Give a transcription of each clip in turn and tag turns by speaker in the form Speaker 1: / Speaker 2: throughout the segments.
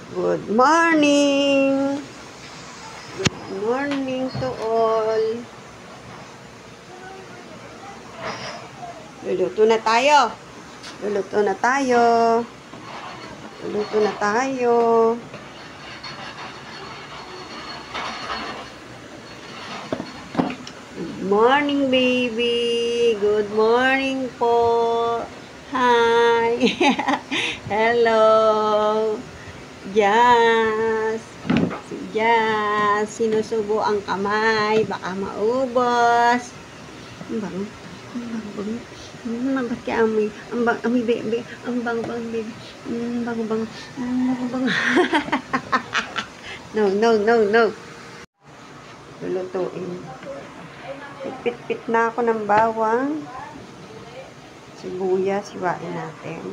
Speaker 1: Good morning! Good morning to all! Luluto na tayo! Luluto na tayo! Luluto na tayo! Good morning, baby! Good morning po! Hi! Hello! Jazz! Si Jazz! Sinusubo ang kamay. Baka maubos. Ang bang? Ang bang? Ba't kaya amoy? Ang bang, amoy, baby. Ang bang, baby. Bang, bang. Bang, bang. No. Lulutuin. Pit-pit na ako ng bawang. Sibuyas, siwain natin.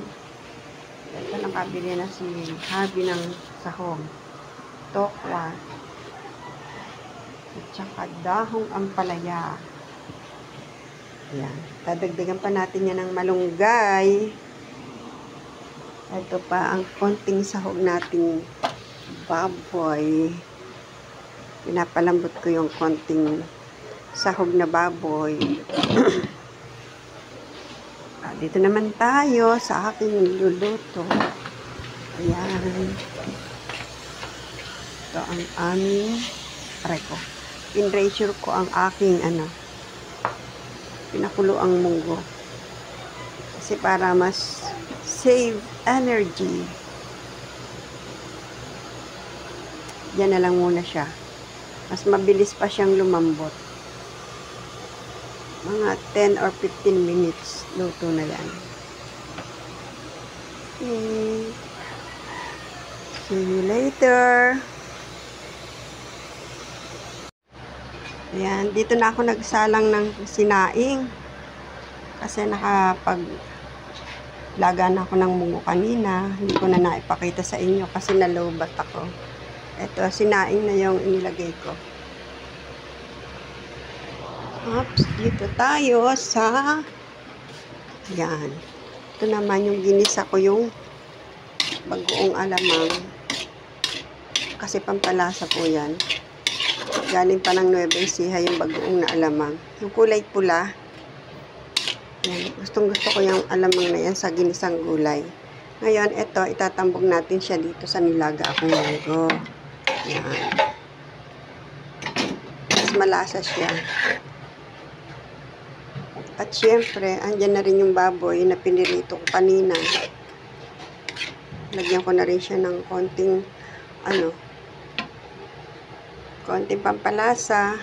Speaker 1: Ito nakabili na si Harvey ng sahog. Tokwa. At saka dahong ampalaya. Ayan. Dadagdagan pa natin yan ng malunggay. Ito pa ang konting sahog nating baboy. Pinapalambot ko yung konting sahog na baboy. Dito naman tayo sa aking niluluto. Ayan. Ito ang aming in-ratio ko ang aking pinakulo ang munggo. Kasi para mas save energy. Yan na lang muna siya. Mas mabilis pa siyang lumambot. Mga 10 or 15 minutes, luto na yan. Okay. See you later. Ayan, dito na ako nagsalang ng sinaing. Kasi nakapaglaga na ako ng munggo kanina. Hindi ko na naipakita sa inyo kasi nalobat ako. Ito, sinaing na yung inilagay ko. Oops, dito tayo sa yan. Ito naman yung ginisa ko yung bagoong alamang. Kasi pampalasa po yan. Galing pa ng Nueva Ecija yung bagoong na alamang. Yung kulay pula. Yan. Gustong gusto ko yung alamang na yan sa ginisang gulay. Ngayon, ito, itatambog natin siya dito sa nilaga akong munggo. Yan. Mas malasa siya. At syempre, andyan na rin yung baboy na pinirito ko kanina. Lagyan ko na rin siya ng konting konting pampalasa.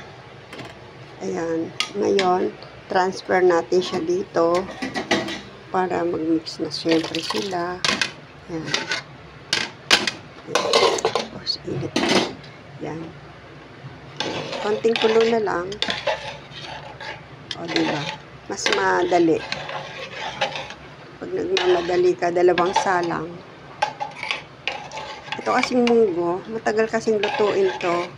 Speaker 1: Ayan. Ngayon, transfer natin siya dito para mag-mix na syempre sila. Ayan. Tapos, init. Ayan. Konting kulo na lang. O, diba? Mas madali. Pag nagmamadali ka, dalawang salang. Ito kasing munggo, matagal kasing lutuin to.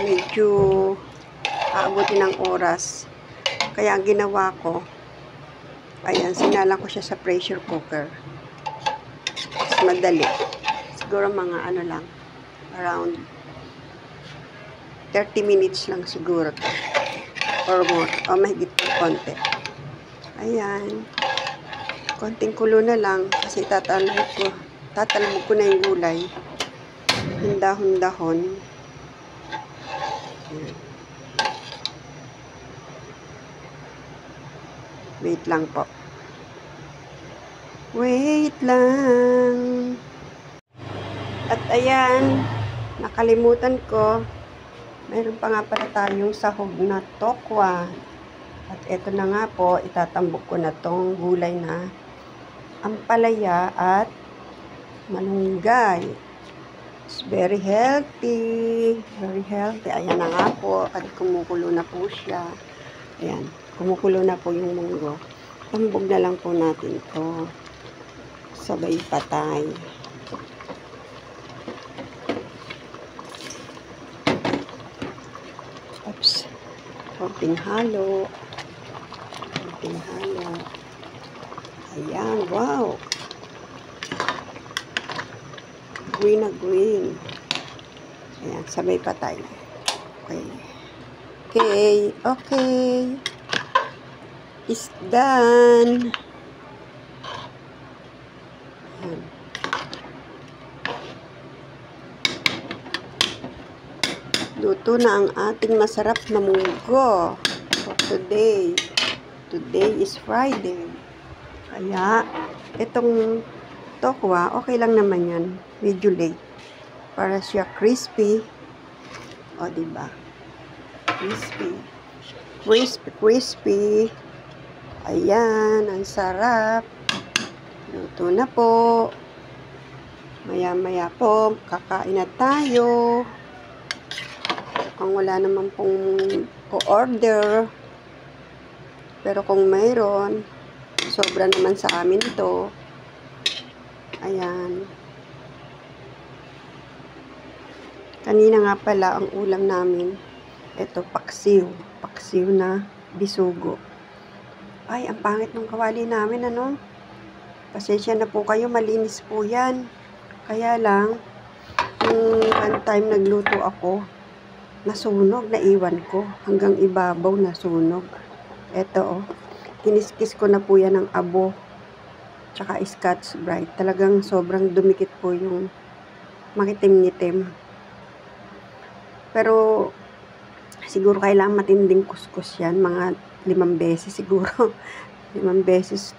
Speaker 1: Medyo aabutin ng oras. Kaya ang ginawa ko, ayan, sinalang ko siya sa pressure cooker. Mas madali. Siguro mga lang, around 30 minutes lang siguro to. Or more, o mahigit pa konti. Ayan. Konting kulo na lang kasi tatalmog ko na yung gulay. Yung dahon-dahon. Ayan. Wait lang po. Wait lang. At ayan, nakalimutan ko. Meron pa nga pala tayong sahog na tokwa. At ito na nga po, itatambok ko na tong gulay na ampalaya at malunggay. It's very healthy. Very healthy. Ayan na nga po. At kumukulo na po siya. Ayan. Kumukulo na po yung munggo. Tambog na lang po natin ito. Sabay patay. Oops. Konting halo. Konting halo. Ayan, wow. green na green. Ayan, sabay pa tayo. Okay. Okay, okay. It's done. Ayan. Luto na ang ating masarap na munggo for today. Today is Friday. Kaya, itong tokwa, okay lang naman yan. Medyo late. Para siya crispy. O, diba? Crispy. Crispy, crispy. Ayan, ang sarap. Luto na po. Maya-maya po, kakain na tayo. Kung wala naman pong po-order. Pero kung mayroon, sobra naman sa amin ito. Ayan. Kanina nga pala, ang ulam namin, ito, paksiw. Paksiw na bisugo. Ay, ang pangit ng kawali namin, ano? Pasensya na po kayo, malinis po yan. Kaya lang, one time nagluto ako, nasunog, naiwan ko. Hanggang ibabaw, nasunog. Ito, oh. Kiniskis ko na po yan ng abo. Tsaka Scotch Brite. Talagang sobrang dumikit po yung makitim-ngitim. Pero, siguro kailangan matinding kuskus yan. Mga 5 beses siguro. 5 beses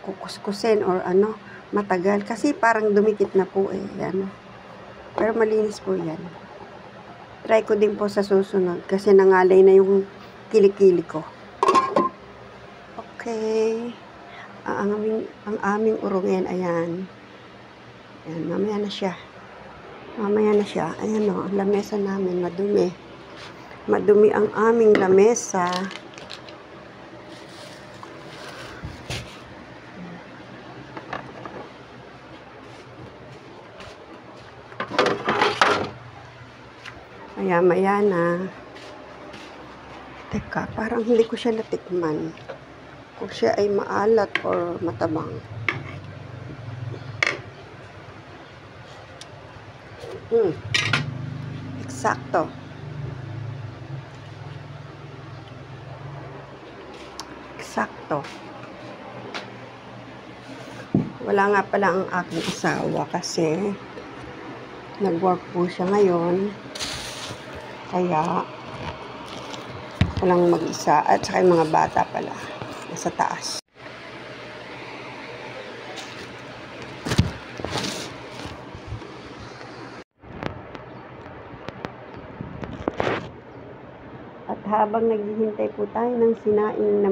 Speaker 1: kukuskusin or matagal. Kasi parang dumikit na po eh. Yan. Pero malinis po yan. Try ko din po sa susunod kasi nangalay na yung kilikili ko. Okay. Ang aming urungin, ayan. Ayan, mamaya na siya. Mamaya na siya. Ayan o, lamesa namin, madumi. Madumi ang aming lamesa. Maya na. Teka, parang hindi ko siya natikman. Kung siya ay maalat or matabang. Eksakto. Eksakto. Wala nga pala ang aking asawa kasi nag-work po siya ngayon. Kaya walang mag-isa at saka yung mga bata pala nasa taas. At habang naghihintay po tayo ng sinaing na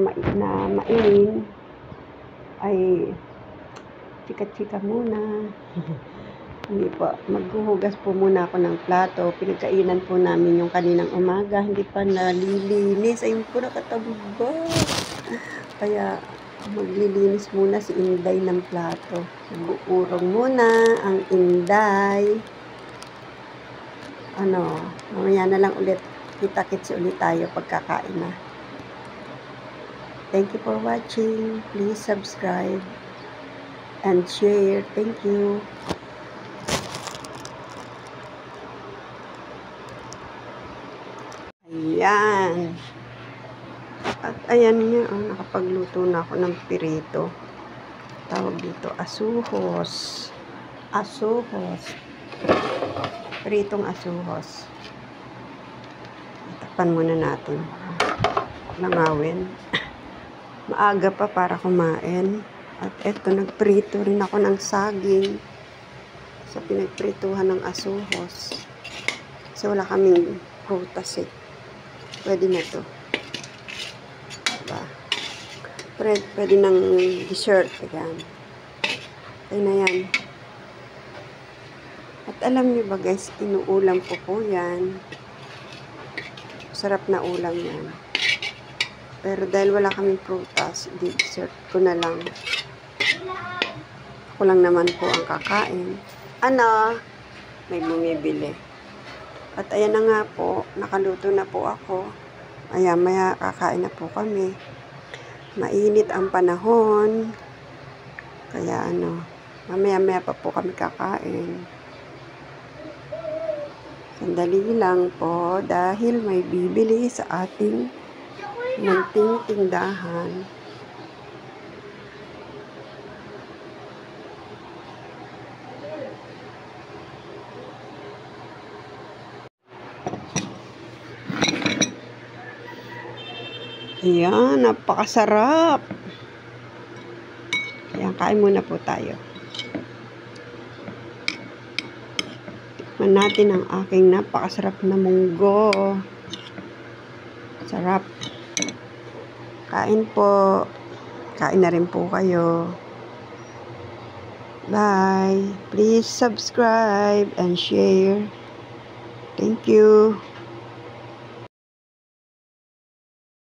Speaker 1: mainin, ay chika-chika muna. Hindi po, maghuhugas po muna ako ng plato. Pinagkainan po namin yung kaninang umaga. Hindi pa nalilinis. Ayun po, nakataba. Kaya, maglilinis muna si Inday ng plato. Nag-uurong muna ang Inday. Mamaya na lang ulit. Kita-kits ulit tayo pagkakain na. Thank you for watching. Please subscribe and share. Thank you. Ayan. At ayan nga, nakapagluto na ako ng pirito. Tawag dito, asuhos. Asuhos. Piritong asuhos. Tapan muna natin. Langawin. Maaga pa para kumain. At eto, nagprito rin ako ng saging. Sa pinagprituhan ng asuhos. Kasi wala kaming prutas eh. Pwede na to. Diba? Pwede ng dessert. Ayan. Ay na yan. At alam niyo ba guys, inuulam ko po yan. Sarap na ulam yan. Pero dahil wala kaming prutas, dessert ko na lang. Ako lang naman po ang kakain. May bumibili. At ayan na nga po, nakaluto na po ako. Ayan, maya kakain na po kami. Mainit ang panahon. Kaya Mamaya-maya pa po kami kakain. Sandali lang po dahil may bibili sa ating munting tindahan. Ayan, napakasarap. Ayan, kain muna po tayo. Tikman natin ang aking napakasarap na munggo. Sarap. Kain po. Kain na rin po kayo. Bye. Please subscribe and share. Thank you.